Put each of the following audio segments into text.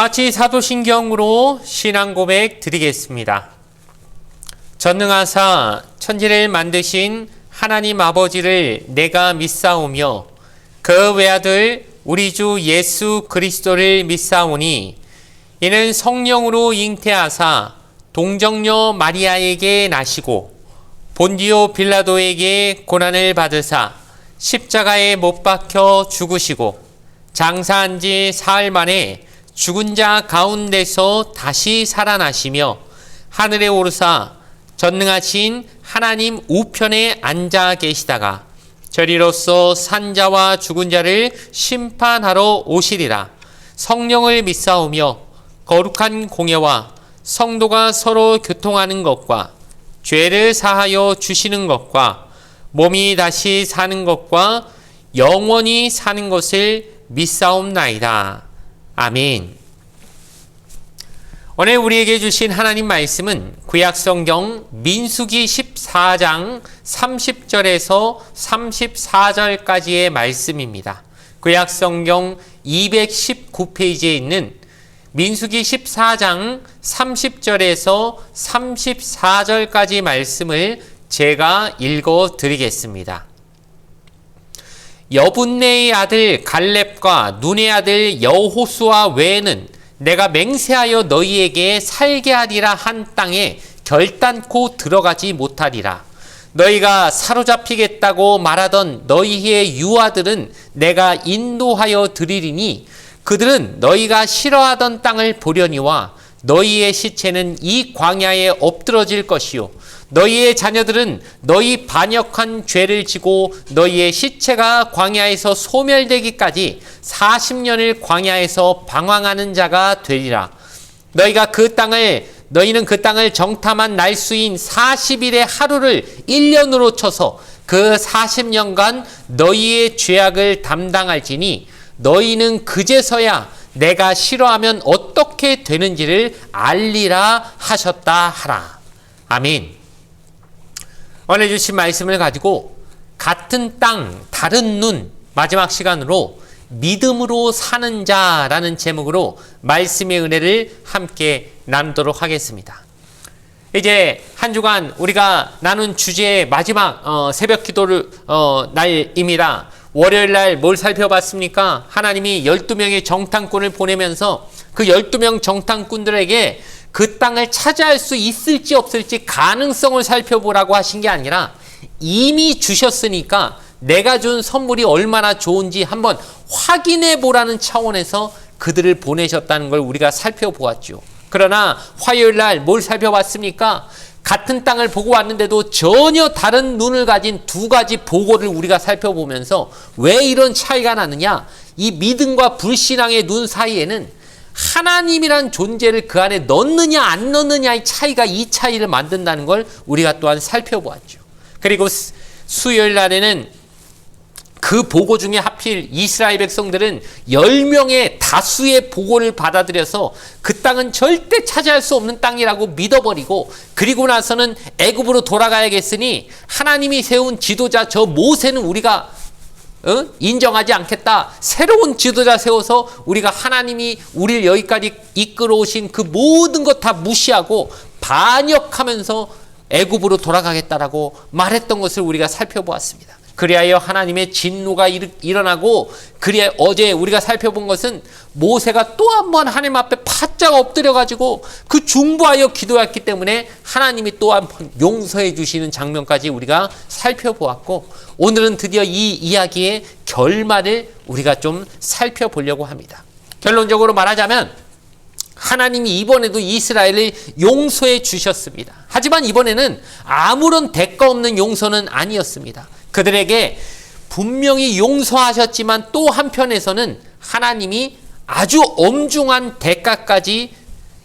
같이 사도신경으로 신앙 고백 드리겠습니다. 전능하사 천지를 만드신 하나님 아버지를 내가 믿사오며 그 외아들 우리 주 예수 그리스도를 믿사오니 이는 성령으로 잉태하사 동정녀 마리아에게 나시고 본디오 빌라도에게 고난을 받으사 십자가에 못 박혀 죽으시고 장사한 지 사흘 만에 죽은 자 가운데서 다시 살아나시며 하늘에 오르사 전능하신 하나님 우편에 앉아 계시다가 저리로서 산자와 죽은 자를 심판하러 오시리라. 성령을 믿사오며 거룩한 공예와 성도가 서로 교통하는 것과 죄를 사하여 주시는 것과 몸이 다시 사는 것과 영원히 사는 것을 믿사옵나이다. 아멘. 오늘 우리에게 주신 하나님 말씀은 구약성경 민수기 14장 30절에서 34절까지의 말씀입니다. 구약성경 219페이지에 있는 민수기 14장 30절에서 34절까지 말씀을 제가 읽어 드리겠습니다. 여분네의 아들 갈렙과 눈의 아들 여호수아 외에는 내가 맹세하여 너희에게 살게 하리라 한 땅에 결단코 들어가지 못하리라. 너희가 사로잡히겠다고 말하던 너희의 유아들은 내가 인도하여 드리리니 그들은 너희가 싫어하던 땅을 보려니와 너희의 시체는 이 광야에 엎드러질 것이요 너희의 자녀들은 너희 반역한 죄를 지고 너희의 시체가 광야에서 소멸되기까지 40년을 광야에서 방황하는 자가 되리라. 너희는 그 땅을 정탐한 날수인 40일의 하루를 1년으로 쳐서 그 40년간 너희의 죄악을 담당할지니 너희는 그제서야 내가 싫어하면 어떻게 되는지를 알리라 하셨다 하라. 아멘. 오늘 주신 말씀을 가지고 같은 땅 다른 눈 마지막 시간으로 믿음으로 사는 자라는 제목으로 말씀의 은혜를 함께 나누도록 하겠습니다. 이제 한 주간 우리가 나눈 주제의 마지막 새벽 기도를 날입니다. 월요일 날 뭘 살펴봤습니까? 하나님이 12명의 정탐꾼을 보내면서 그 12명 정탐꾼들에게 그 땅을 차지할 수 있을지 없을지 가능성을 살펴보라고 하신 게 아니라 이미 주셨으니까 내가 준 선물이 얼마나 좋은지 한번 확인해 보라는 차원에서 그들을 보내셨다는 걸 우리가 살펴보았죠. 그러나 화요일 날 뭘 살펴봤습니까? 같은 땅을 보고 왔는데도 전혀 다른 눈을 가진 두 가지 보고를 우리가 살펴보면서 왜 이런 차이가 나느냐? 이 믿음과 불신앙의 눈 사이에는 하나님이란 존재를 그 안에 넣느냐 안 넣느냐의 차이가 이 차이를 만든다는 걸 우리가 또한 살펴보았죠. 그리고 수요일 날에는 그 보고 중에 하필 이스라엘 백성들은 10명의 다수의 보고를 받아들여서 그 땅은 절대 차지할 수 없는 땅이라고 믿어버리고 그리고 나서는 애굽으로 돌아가야겠으니 하나님이 세운 지도자 저 모세는 우리가 인정하지 않겠다. 새로운 지도자 세워서 우리가 하나님이 우리를 여기까지 이끌어 오신 그 모든 것 다 무시하고 반역하면서 애굽으로 돌아가겠다라고 말했던 것을 우리가 살펴보았습니다. 그리하여 하나님의 진노가 일어나고 그리하여 어제 우리가 살펴본 것은 모세가 또 한 번 하나님 앞에 바짝 엎드려가지고 그 중보하여 기도했기 때문에 하나님이 또 한 번 용서해 주시는 장면까지 우리가 살펴보았고 오늘은 드디어 이 이야기의 결말을 우리가 좀 살펴보려고 합니다. 결론적으로 말하자면 하나님이 이번에도 이스라엘을 용서해 주셨습니다. 하지만 이번에는 아무런 대가 없는 용서는 아니었습니다. 그들에게 분명히 용서하셨지만 또 한편에서는 하나님이 아주 엄중한 대가까지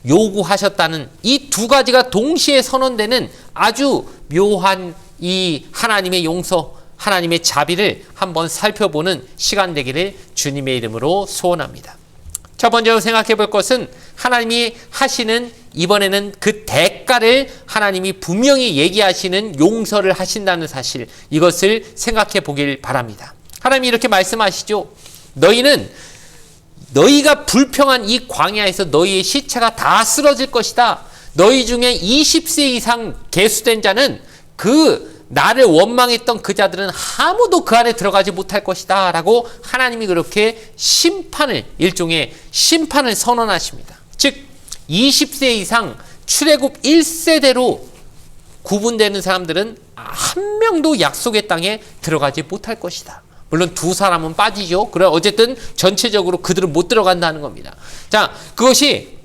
요구하셨다는 이 두 가지가 동시에 선언되는 아주 묘한 이 하나님의 용서, 하나님의 자비를 한번 살펴보는 시간 되기를 주님의 이름으로 소원합니다. 첫 번째로 생각해 볼 것은 하나님이 하시는 이번에는 그 대가를 하나님이 분명히 얘기하시는 용서를 하신다는 사실, 이것을 생각해 보길 바랍니다. 하나님이 이렇게 말씀하시죠. 너희는 너희가 불평한 이 광야에서 너희의 시체가 다 쓰러질 것이다. 너희 중에 20세 이상 계수된 자는 그 나를 원망했던 그 자들은 아무도 그 안에 들어가지 못할 것이다 라고 하나님이 그렇게 일종의 심판을 선언하십니다. 즉 20세 이상 출애굽 1세대로 구분되는 사람들은 한 명도 약속의 땅에 들어가지 못할 것이다. 물론 두 사람은 빠지죠. 그래 어쨌든 전체적으로 그들은 못 들어간다는 겁니다. 자, 그것이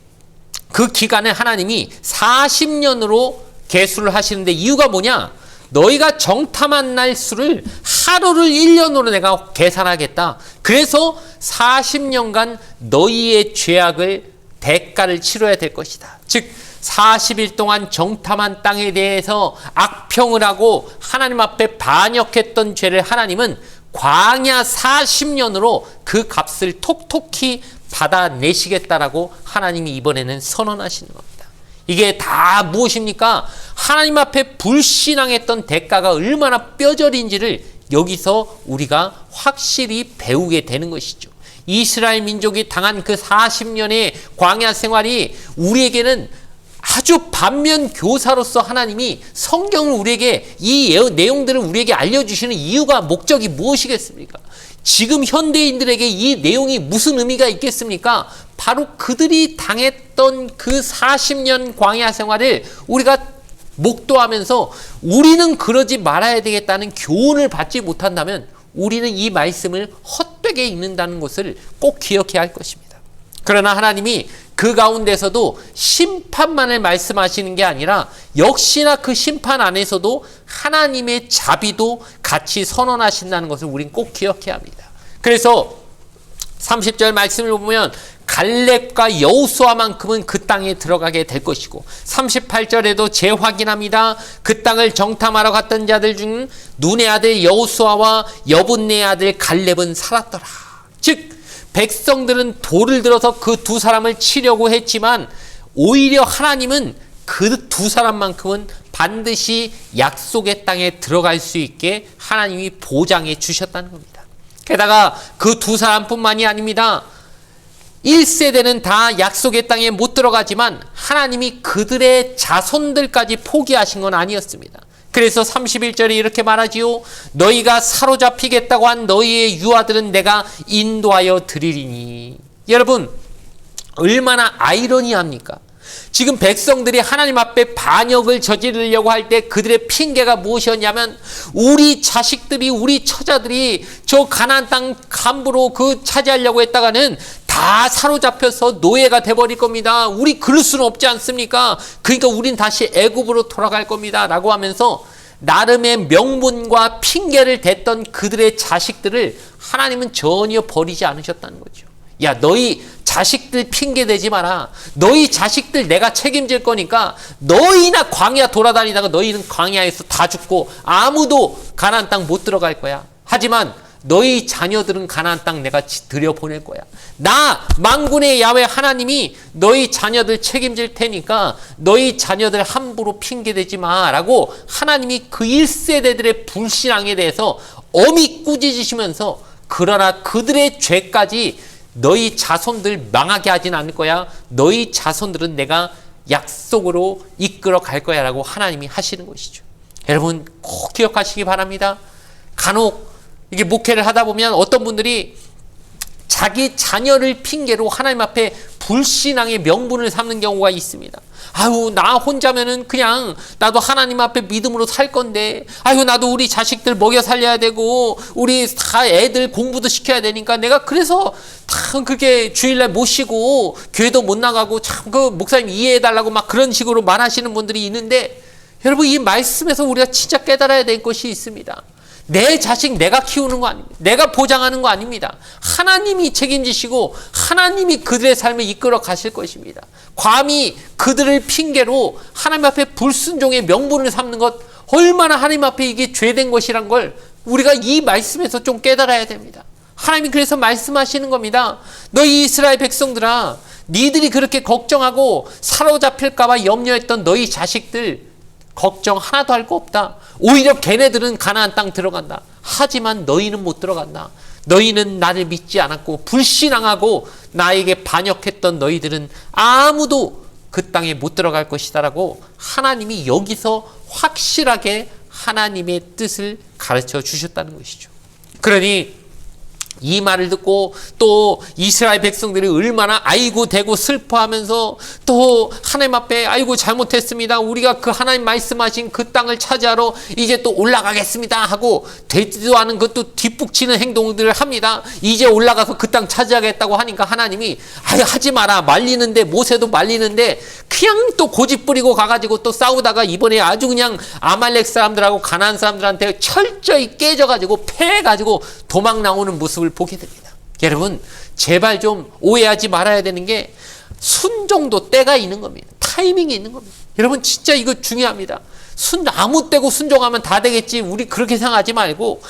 그 기간에 하나님이 40년으로 계수를 하시는데 이유가 뭐냐? 너희가 정탐한 날 수를 하루를 1년으로 내가 계산하겠다. 그래서 40년간 너희의 죄악을 대가를 치러야 될 것이다. 즉 40일 동안 정탐한 땅에 대해서 악평을 하고 하나님 앞에 반역했던 죄를 하나님은 광야 40년으로 그 값을 톡톡히 받아내시겠다라고 하나님이 이번에는 선언하시는 겁니다. 이게 다 무엇입니까? 하나님 앞에 불신앙했던 대가가 얼마나 뼈저린지를 여기서 우리가 확실히 배우게 되는 것이죠. 이스라엘 민족이 당한 그 40년의 광야 생활이 우리에게는 아주 반면 교사로서 하나님이 성경을 우리에게 이 내용들을 우리에게 알려주시는 이유가 목적이 무엇이겠습니까? 지금 현대인들에게 이 내용이 무슨 의미가 있겠습니까? 바로 그들이 당했던 그 40년 광야 생활을 우리가 목도하면서 우리는 그러지 말아야 되겠다는 교훈을 받지 못한다면 우리는 이 말씀을 헛되게 읽는다는 것을 꼭 기억해야 할 것입니다. 그러나 하나님이 그 가운데서도 심판만을 말씀하시는 게 아니라 역시나 그 심판 안에서도 하나님의 자비도 같이 선언하신다는 것을 우리는 꼭 기억해야 합니다. 그래서 30절 말씀을 보면 갈렙과 여호수아만큼은 그 땅에 들어가게 될 것이고 38절에도 재확인합니다. 그 땅을 정탐하러 갔던 자들 중 눈의 아들 여호수아와 여분네의 아들 갈렙은 살았더라. 즉 백성들은 돌을 들어서 그 두 사람을 치려고 했지만 오히려 하나님은 그 두 사람만큼은 반드시 약속의 땅에 들어갈 수 있게 하나님이 보장해 주셨다는 겁니다. 게다가 그 두 사람뿐만이 아닙니다. 1세대는 다 약속의 땅에 못 들어가지만 하나님이 그들의 자손들까지 포기하신 건 아니었습니다. 그래서 31절에 이렇게 말하지요. 너희가 사로잡히겠다고 한 너희의 유아들은 내가 인도하여 드리리니. 여러분 얼마나 아이러니합니까? 지금 백성들이 하나님 앞에 반역을 저지르려고 할 때 그들의 핑계가 무엇이었냐면 우리 자식들이 우리 처자들이 저 가나안 땅 함부로 그 차지하려고 했다가는 다 사로잡혀서 노예가 돼버릴 겁니다. 우리 그럴 수는 없지 않습니까? 그러니까 우린 다시 애굽으로 돌아갈 겁니다 라고 하면서 나름의 명분과 핑계를 댔던 그들의 자식들을 하나님은 전혀 버리지 않으셨다는 거죠. 야, 너희 자식들 핑계 대지 마라. 너희 자식들 내가 책임질 거니까 너희나 광야 돌아다니다가 너희는 광야에서 다 죽고 아무도 가나안 땅 못 들어갈 거야. 하지만 너희 자녀들은 가나안 땅 내가 들여보낼 거야. 나 만군의 야훼 하나님이 너희 자녀들 책임질 테니까 너희 자녀들 함부로 핑계대지 마라고 하나님이 그 1세대들의 불신앙에 대해서 엄히 꾸짖으시면서 그러나 그들의 죄까지 너희 자손들 망하게 하진 않을 거야. 너희 자손들은 내가 약속으로 이끌어 갈 거야 라고 하나님이 하시는 것이죠. 여러분 꼭 기억하시기 바랍니다. 간혹 이게 목회를 하다 보면 어떤 분들이 자기 자녀를 핑계로 하나님 앞에 불신앙의 명분을 삼는 경우가 있습니다. 아유, 나 혼자면은 그냥 나도 하나님 앞에 믿음으로 살 건데, 아유, 나도 우리 자식들 먹여 살려야 되고, 우리 다 애들 공부도 시켜야 되니까 내가 그래서 참 그게 주일날 못 쉬고, 교회도 못 나가고, 참 그 목사님 이해해달라고 막 그런 식으로 말하시는 분들이 있는데, 여러분 이 말씀에서 우리가 진짜 깨달아야 될 것이 있습니다. 내 자식 내가 키우는 거 아닙니다. 내가 보장하는 거 아닙니다. 하나님이 책임지시고 하나님이 그들의 삶을 이끌어 가실 것입니다. 감히 그들을 핑계로 하나님 앞에 불순종의 명분을 삼는 것 얼마나 하나님 앞에 이게 죄된 것이란 걸 우리가 이 말씀에서 좀 깨달아야 됩니다. 하나님이 그래서 말씀하시는 겁니다. 너희 이스라엘 백성들아, 니들이 그렇게 걱정하고 사로잡힐까 봐 염려했던 너희 자식들 걱정 하나도 할 거 없다. 오히려 걔네들은 가나안 땅 들어간다. 하지만 너희는 못 들어간다. 너희는 나를 믿지 않았고 불신앙하고 나에게 반역했던 너희들은 아무도 그 땅에 못 들어갈 것이다라고 하나님이 여기서 확실하게 하나님의 뜻을 가르쳐 주셨다는 것이죠. 그러니 이 말을 듣고 또 이스라엘 백성들이 얼마나 아이고 대고 슬퍼하면서 또 하나님 앞에 아이고 잘못했습니다. 우리가 그 하나님 말씀하신 그 땅을 차지하러 이제 또 올라가겠습니다 하고 되지도 않은 것도 뒷북치는 행동들을 합니다. 이제 올라가서 그 땅 차지하겠다고 하니까 하나님이 아유 하지 마라 말리는데 모세도 말리는데 그냥 또 고집 부리고 가가지고 또 싸우다가 이번에 아주 그냥 아말렉 사람들하고 가나안 사람들한테 철저히 깨져가지고 패해가지고 도망 나오는 모습을 보게 됩니다. 여러분 제발 좀 오해하지 말아야 되는 게 순종도 때가 있는 겁니다. 타이밍이 있는 겁니다. 여러분 진짜 이거 중요합니다. 아무 때고 순종하면 다 되겠지 우리 그렇게 생각하지 말고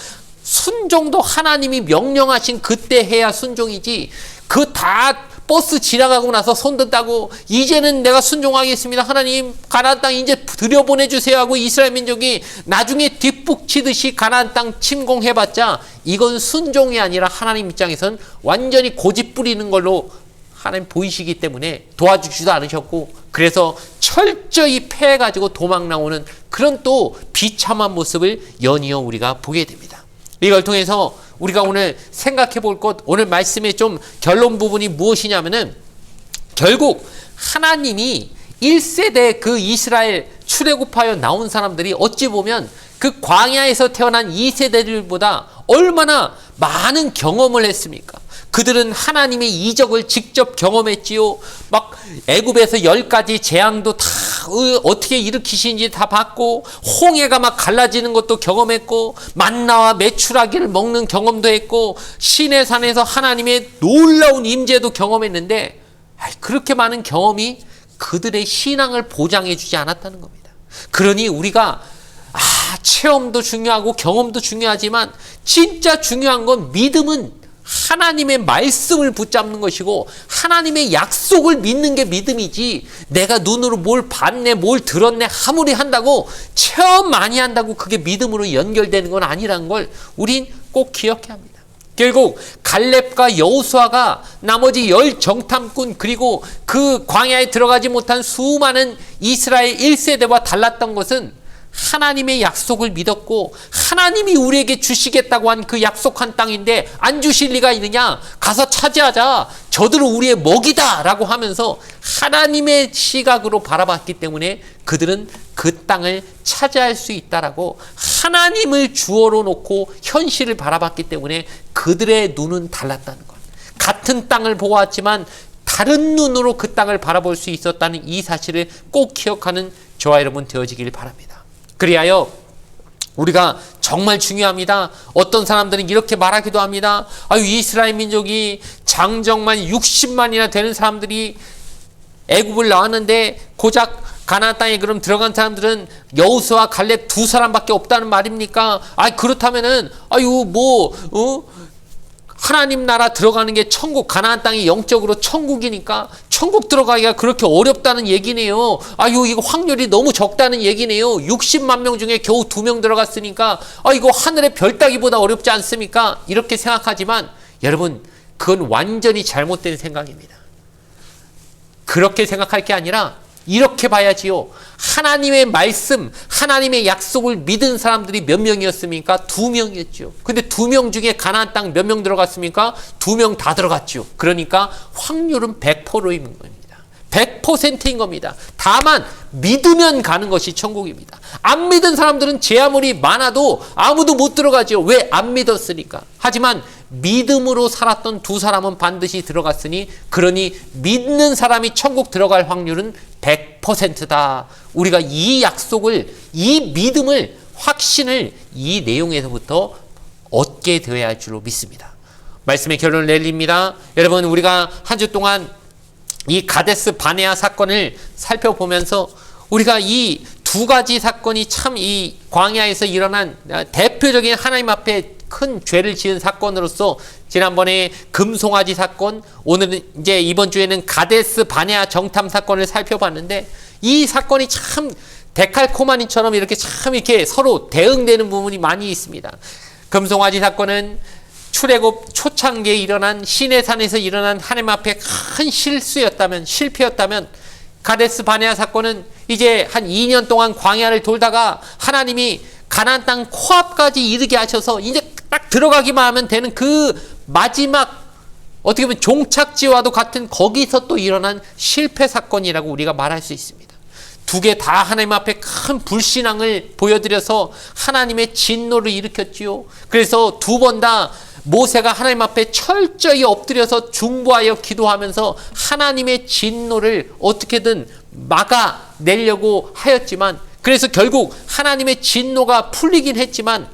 순종도 하나님이 명령하신 그때 해야 순종이지 그 다 버스 지나가고 나서 손 든다고 이제는 내가 순종하겠습니다. 하나님 가나안 땅 이제 들여보내주세요 하고 이스라엘 민족이 나중에 뒷북치듯이 가나안 땅 침공해봤자 이건 순종이 아니라 하나님 입장에선 완전히 고집 부리는 걸로 하나님 보이시기 때문에 도와주지도 않으셨고 그래서 철저히 패해가지고 도망 나오는 그런 또 비참한 모습을 연이어 우리가 보게 됩니다. 이걸 통해서 우리가 오늘 생각해 볼 것, 오늘 말씀의 좀 결론 부분이 무엇이냐면은 결국 하나님이 1세대 그 이스라엘 출애굽하여 나온 사람들이 어찌 보면 그 광야에서 태어난 2세대들보다 얼마나 많은 경험을 했습니까? 그들은 하나님의 이적을 직접 경험했지요. 막 애굽에서 10가지 재앙도 다 어떻게 일으키시는지 다 봤고 홍해가 막 갈라지는 것도 경험했고 만나와 메추라기를 먹는 경험도 했고 시내산에서 하나님의 놀라운 임재도 경험했는데 그렇게 많은 경험이 그들의 신앙을 보장해 주지 않았다는 겁니다. 그러니 우리가 체험도 중요하고 경험도 중요하지만 진짜 중요한 건 믿음은 하나님의 말씀을 붙잡는 것이고 하나님의 약속을 믿는 게 믿음이지 내가 눈으로 뭘 봤네 뭘 들었네 아무리 한다고 체험 많이 한다고 그게 믿음으로 연결되는 건 아니라는 걸 우린 꼭 기억해야 합니다. 결국 갈렙과 여호수아가 나머지 10 정탐꾼 그리고 그 광야에 들어가지 못한 수많은 이스라엘 1세대와 달랐던 것은 하나님의 약속을 믿었고 하나님이 우리에게 주시겠다고 한 그 약속한 땅인데 안 주실 리가 있느냐 가서 차지하자 저들은 우리의 먹이다 라고 하면서 하나님의 시각으로 바라봤기 때문에 그들은 그 땅을 차지할 수 있다라고 하나님을 주어로 놓고 현실을 바라봤기 때문에 그들의 눈은 달랐다는 것. 같은 땅을 보았지만 다른 눈으로 그 땅을 바라볼 수 있었다는 이 사실을 꼭 기억하는 저와 여러분 되어지길 바랍니다. 그리하여 우리가 정말 중요합니다. 어떤 사람들은 이렇게 말하기도 합니다. 이스라엘 민족이 장정만 60만이나 되는 사람들이 애굽을 나왔는데 고작 가나안 땅에 그럼 들어간 사람들은 여호수아 갈렙 2사람밖에 없다는 말입니까? 그렇다면은 하나님 나라 들어가는 게 천국, 가나안 땅이 영적으로 천국이니까 천국 들어가기가 그렇게 어렵다는 얘기네요. 이거 확률이 너무 적다는 얘기네요. 60만 명 중에 겨우 2명 들어갔으니까 이거 하늘의 별 따기보다 어렵지 않습니까? 이렇게 생각하지만 여러분 그건 완전히 잘못된 생각입니다. 그렇게 생각할 게 아니라 이렇게 봐야지요. 하나님의 말씀, 하나님의 약속을 믿은 사람들이 몇 명이었습니까? 2명이었죠. 근데 2명 중에 가나안 땅 몇 명 들어갔습니까? 2명 다 들어갔죠. 그러니까 확률은 100%인 겁니다. 100%인 겁니다. 다만 믿으면 가는 것이 천국입니다. 안 믿은 사람들은 제 아무리 많아도 아무도 못 들어가죠. 왜? 안 믿었으니까. 하지만 믿음으로 살았던 2사람은 반드시 들어갔으니 그러니 믿는 사람이 천국 들어갈 확률은 100%다. 우리가 이 약속을, 이 믿음을, 확신을 이 내용에서부터 얻게 되어야 할 줄로 믿습니다. 말씀의 결론을 내립니다. 여러분 우리가 한 주 동안 이 가데스 바네아 사건을 살펴보면서 우리가 이 2가지 사건이 참 이 광야에서 일어난 대표적인 하나님 앞에 큰 죄를 지은 사건으로서 지난번에 금송아지 사건, 오늘은 이제 이번 주에는 가데스 바네아 정탐 사건을 살펴봤는데 이 사건이 참 데칼코마니처럼 이렇게 참 이렇게 서로 대응되는 부분이 많이 있습니다. 금송아지 사건은 출애굽 초창기에 일어난 시내산에서 일어난 하나님 앞에 큰 실패였다면 가데스 바네아 사건은 이제 한 2년 동안 광야를 돌다가 하나님이 가나안 땅 코앞까지 이르게 하셔서 이제 딱 들어가기만 하면 되는 그 마지막 어떻게 보면 종착지와도 같은 거기서 또 일어난 실패 사건이라고 우리가 말할 수 있습니다. 두 개 다 하나님 앞에 큰 불신앙을 보여드려서 하나님의 진노를 일으켰지요. 그래서 두 번 다 모세가 하나님 앞에 철저히 엎드려서 중보하여 기도하면서 하나님의 진노를 어떻게든 막아내려고 하였지만, 그래서 결국 하나님의 진노가 풀리긴 했지만,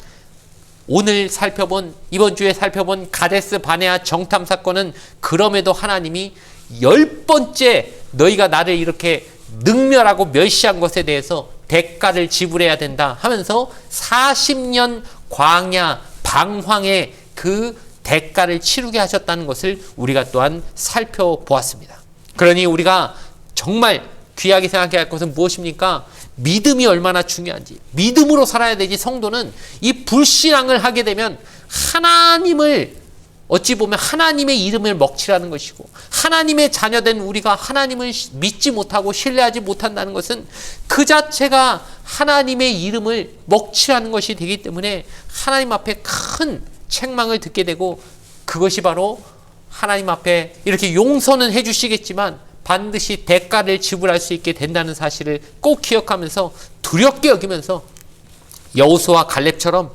이번 주에 살펴본 가데스 바네아 정탐 사건은 그럼에도 하나님이 10번째 너희가 나를 이렇게 능멸하고 멸시한 것에 대해서 대가를 지불해야 된다 하면서 40년 광야 방황의 그 대가를 치르게 하셨다는 것을 우리가 또한 살펴보았습니다. 그러니 우리가 정말 귀하게 생각해야 할 것은 무엇입니까? 믿음이 얼마나 중요한지, 믿음으로 살아야 되지. 성도는 이 불신앙을 하게 되면 하나님을 어찌 보면 하나님의 이름을 먹칠하는 것이고, 하나님의 자녀된 우리가 하나님을 믿지 못하고 신뢰하지 못한다는 것은 그 자체가 하나님의 이름을 먹칠하는 것이 되기 때문에 하나님 앞에 큰 책망을 듣게 되고, 그것이 바로 하나님 앞에 이렇게 용서는 해주시겠지만 반드시 대가를 지불할 수 있게 된다는 사실을 꼭 기억하면서 두렵게 여기면서 여호수아와 갈렙처럼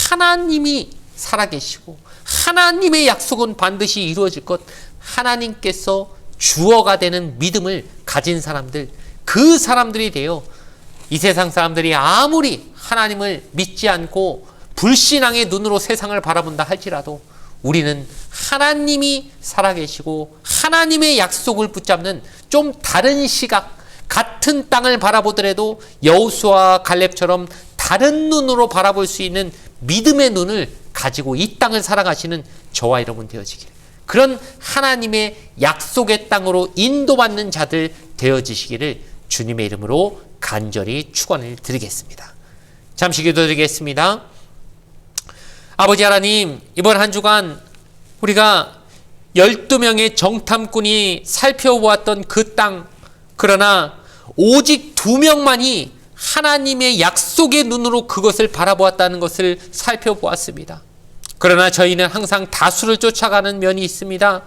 하나님이 살아계시고 하나님의 약속은 반드시 이루어질 것, 하나님께서 주어가 되는 믿음을 가진 사람들, 그 사람들이 되어 이 세상 사람들이 아무리 하나님을 믿지 않고 불신앙의 눈으로 세상을 바라본다 할지라도 우리는 하나님이 살아계시고 하나님의 약속을 붙잡는 좀 다른 시각, 같은 땅을 바라보더라도 여호수아와 갈렙처럼 다른 눈으로 바라볼 수 있는 믿음의 눈을 가지고 이 땅을 살아가시는 저와 여러분 되어지기를, 그런 하나님의 약속의 땅으로 인도받는 자들 되어지시기를 주님의 이름으로 간절히 축원을 드리겠습니다. 잠시 기도드리겠습니다. 아버지 하나님, 이번 한 주간 우리가 12명의 정탐꾼이 살펴보았던 그 땅, 그러나 오직 2명만이 하나님의 약속의 눈으로 그것을 바라보았다는 것을 살펴보았습니다. 그러나 저희는 항상 다수를 쫓아가는 면이 있습니다.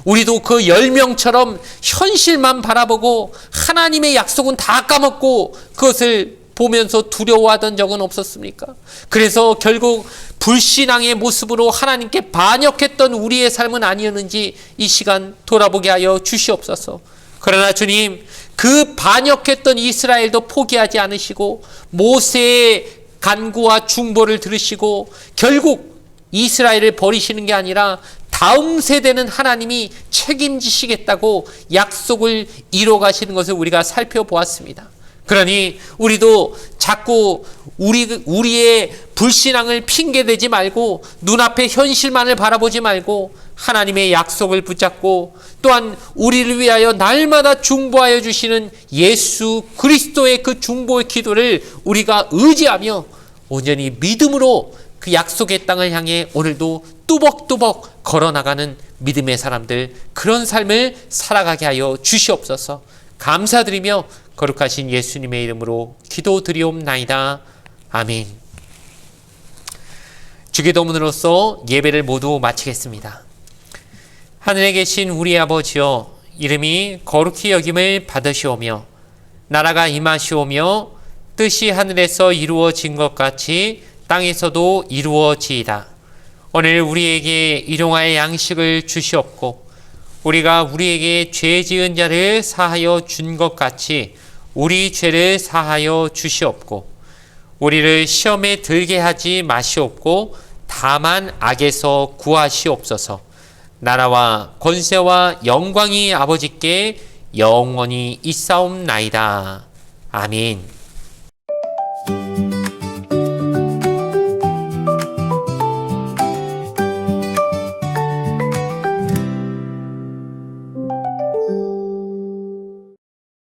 우리도 그 10명처럼 현실만 바라보고 하나님의 약속은 다 까먹고 그것을 보면서 두려워하던 적은 없었습니까? 그래서 결국 불신앙의 모습으로 하나님께 반역했던 우리의 삶은 아니었는지 이 시간 돌아보게 하여 주시옵소서. 그러나 주님, 그 반역했던 이스라엘도 포기하지 않으시고 모세의 간구와 중보를 들으시고 결국 이스라엘을 버리시는 게 아니라 다음 세대는 하나님이 책임지시겠다고 약속을 이뤄가시는 것을 우리가 살펴보았습니다. 그러니 우리도 자꾸 우리의 불신앙을 핑계대지 말고 눈앞의 현실만을 바라보지 말고 하나님의 약속을 붙잡고 또한 우리를 위하여 날마다 중보하여 주시는 예수 그리스도의 그 중보의 기도를 우리가 의지하며 온전히 믿음으로 그 약속의 땅을 향해 오늘도 뚜벅뚜벅 걸어나가는 믿음의 사람들, 그런 삶을 살아가게 하여 주시옵소서. 감사드리며 거룩하신 예수님의 이름으로 기도드리옵나이다. 아멘. 주기도문으로서 예배를 모두 마치겠습니다. 하늘에 계신 우리 아버지여, 이름이 거룩히 여김을 받으시오며 나라가 임하시오며 뜻이 하늘에서 이루어진 것 같이 땅에서도 이루어지이다. 오늘 우리에게 일용할 양식을 주시옵고 우리가 우리에게 죄 지은 자를 사하여 준 것 같이 우리 죄를 사하여 주시옵고 우리를 시험에 들게 하지 마시옵고 다만 악에서 구하시옵소서. 나라와 권세와 영광이 아버지께 영원히 있사옵나이다. 아멘.